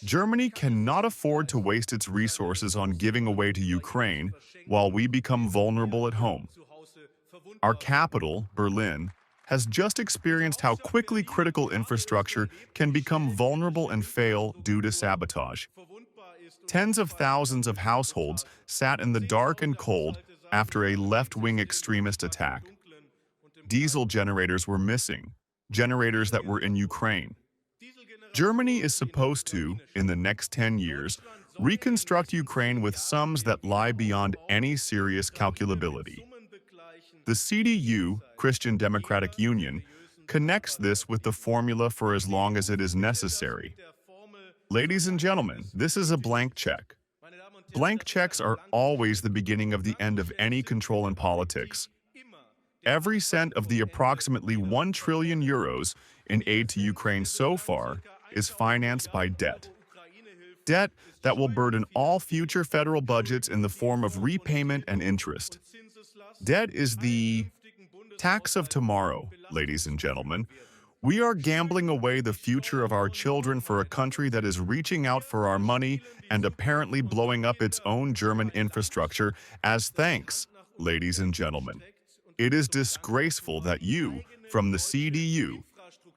Germany cannot afford to waste its resources on giving away to Ukraine while we become vulnerable at home. Our capital, Berlin, has just experienced how quickly critical infrastructure can become vulnerable and fail due to sabotage. Tens of thousands of households sat in the dark and cold after a left-wing extremist attack. Diesel generators were missing, generators that were in Ukraine. Germany is supposed to, in the next 10 years, reconstruct Ukraine with sums that lie beyond any serious calculability. The CDU, Christian Democratic Union, connects this with the formula for as long as it is necessary. Ladies and gentlemen, this is a blank check. Blank checks are always the beginning of the end of any control in politics. Every cent of the approximately 1 trillion euros in aid to Ukraine so far is financed by debt. Debt that will burden all future federal budgets in the form of repayment and interest. Debt is the tax of tomorrow, ladies and gentlemen. We are gambling away the future of our children for a country that is reaching out for our money and apparently blowing up its own German infrastructure as thanks, ladies and gentlemen. It is disgraceful that you, from the CDU,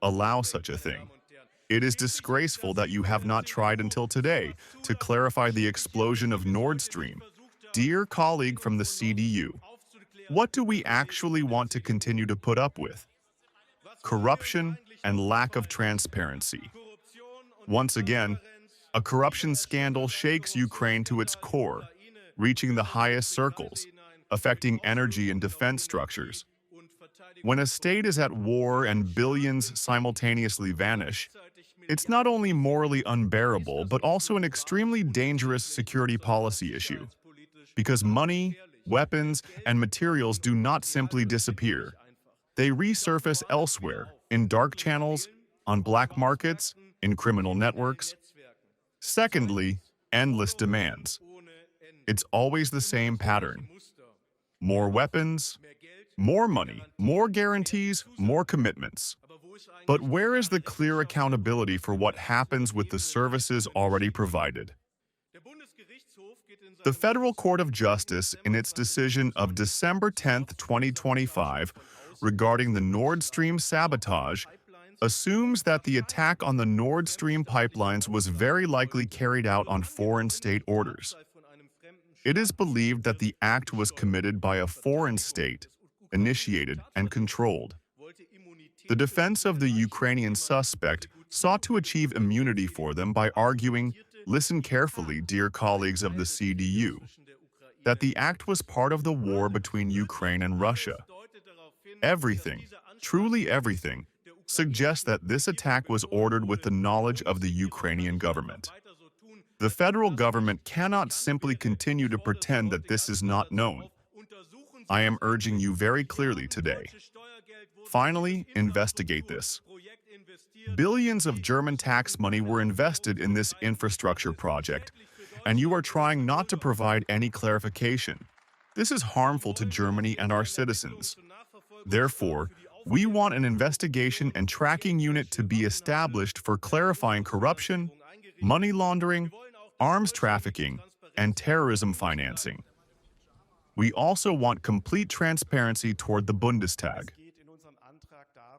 allow such a thing. It is disgraceful that you have not tried until today to clarify the explosion of Nord Stream. Dear colleague from the CDU, what do we actually want to continue to put up with? Corruption and lack of transparency. Once again, a corruption scandal shakes Ukraine to its core, reaching the highest circles, affecting energy and defense structures. When a state is at war and billions simultaneously vanish, it's not only morally unbearable, but also an extremely dangerous security policy issue. Because money, weapons, and materials do not simply disappear. They resurface elsewhere, in dark channels, on black markets, in criminal networks. Secondly, endless demands. It's always the same pattern. More weapons, more money, more guarantees, more commitments. But where is the clear accountability for what happens with the services already provided? The Federal Court of Justice, in its decision of December 10, 2025, regarding the Nord Stream sabotage, assumes that the attack on the Nord Stream pipelines was very likely carried out on foreign state orders. It is believed that the act was committed by a foreign state, initiated and controlled. The defense of the Ukrainian suspect sought to achieve immunity for them by arguing, listen carefully, dear colleagues of the CDU, that the act was part of the war between Ukraine and Russia. Everything, truly everything, suggests that this attack was ordered with the knowledge of the Ukrainian government. The federal government cannot simply continue to pretend that this is not known. I am urging you very clearly today. Finally, investigate this. Billions of German tax money were invested in this infrastructure project, and you are trying not to provide any clarification. This is harmful to Germany and our citizens. Therefore, we want an investigation and tracking unit to be established for clarifying corruption, money laundering, arms trafficking, and terrorism financing. We also want complete transparency toward the Bundestag.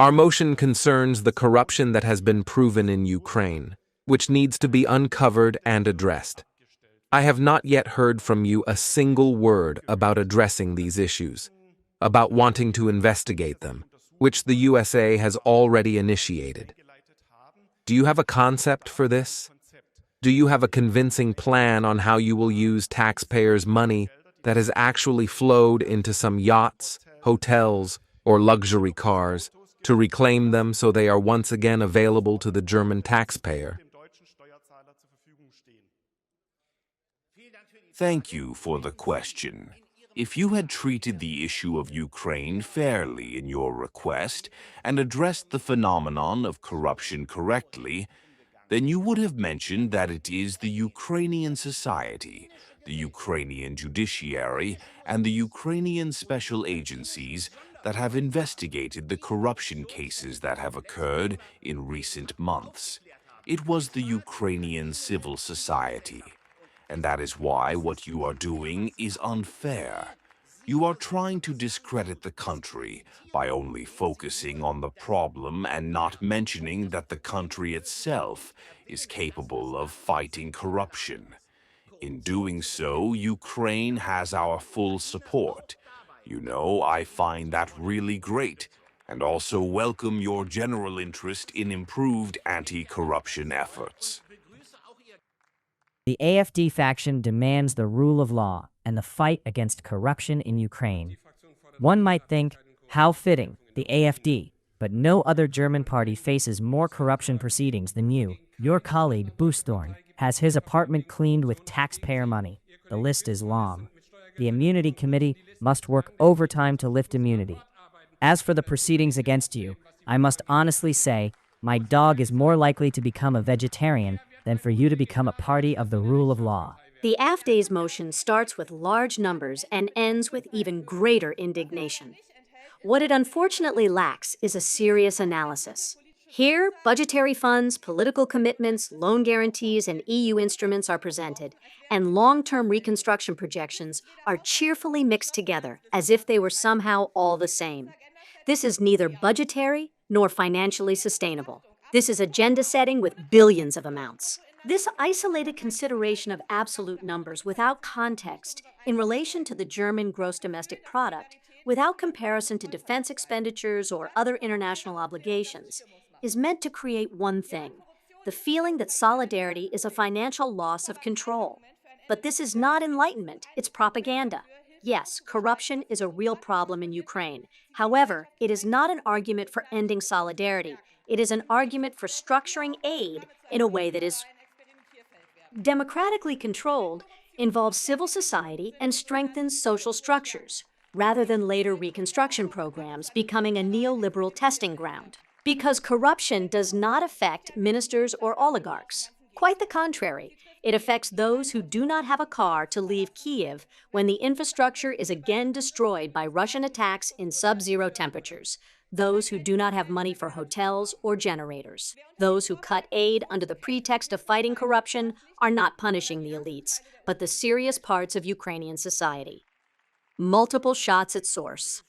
Our motion concerns the corruption that has been proven in Ukraine, which needs to be uncovered and addressed. I have not yet heard from you a single word about addressing these issues, about wanting to investigate them, which the USA has already initiated. Do you have a concept for this? Do you have a convincing plan on how you will use taxpayers' money that has actually flowed into some yachts, hotels, or luxury cars to reclaim them so they are once again available to the German taxpayer? Thank you for the question. If you had treated the issue of Ukraine fairly in your request and addressed the phenomenon of corruption correctly, then you would have mentioned that it is the Ukrainian society, the Ukrainian judiciary, and the Ukrainian special agencies that have investigated the corruption cases that have occurred in recent months. It was the Ukrainian civil society. And that is why what you are doing is unfair. You are trying to discredit the country by only focusing on the problem and not mentioning that the country itself is capable of fighting corruption. In doing so, Ukraine has our full support. You know, I find that really great, and also welcome your general interest in improved anti-corruption efforts. The AfD faction demands the rule of law and the fight against corruption in Ukraine. One might think, how fitting, the AfD, but no other German party faces more corruption proceedings than you. Your colleague, Busthorn, has his apartment cleaned with taxpayer money. The list is long. The Immunity Committee must work overtime to lift immunity. As for the proceedings against you, I must honestly say, my dog is more likely to become a vegetarian than for you to become a party of the rule of law. The AfD's motion starts with large numbers and ends with even greater indignation. What it unfortunately lacks is a serious analysis. Here, budgetary funds, political commitments, loan guarantees, and EU instruments are presented, and long-term reconstruction projections are cheerfully mixed together as if they were somehow all the same. This is neither budgetary nor financially sustainable. This is agenda setting with billions of amounts. This isolated consideration of absolute numbers without context in relation to the German gross domestic product, without comparison to defense expenditures or other international obligations, is meant to create one thing: the feeling that solidarity is a financial loss of control. But this is not enlightenment, it's propaganda. Yes, corruption is a real problem in Ukraine. However, it is not an argument for ending solidarity. It is an argument for structuring aid in a way that is democratically controlled, involves civil society, and strengthens social structures, rather than later reconstruction programs becoming a neoliberal testing ground. Because corruption does not affect ministers or oligarchs. Quite the contrary, it affects those who do not have a car to leave Kiev when the infrastructure is again destroyed by Russian attacks in sub-zero temperatures, those who do not have money for hotels or generators. Those who cut aid under the pretext of fighting corruption are not punishing the elites, but the serious parts of Ukrainian society. Multiple shots at source.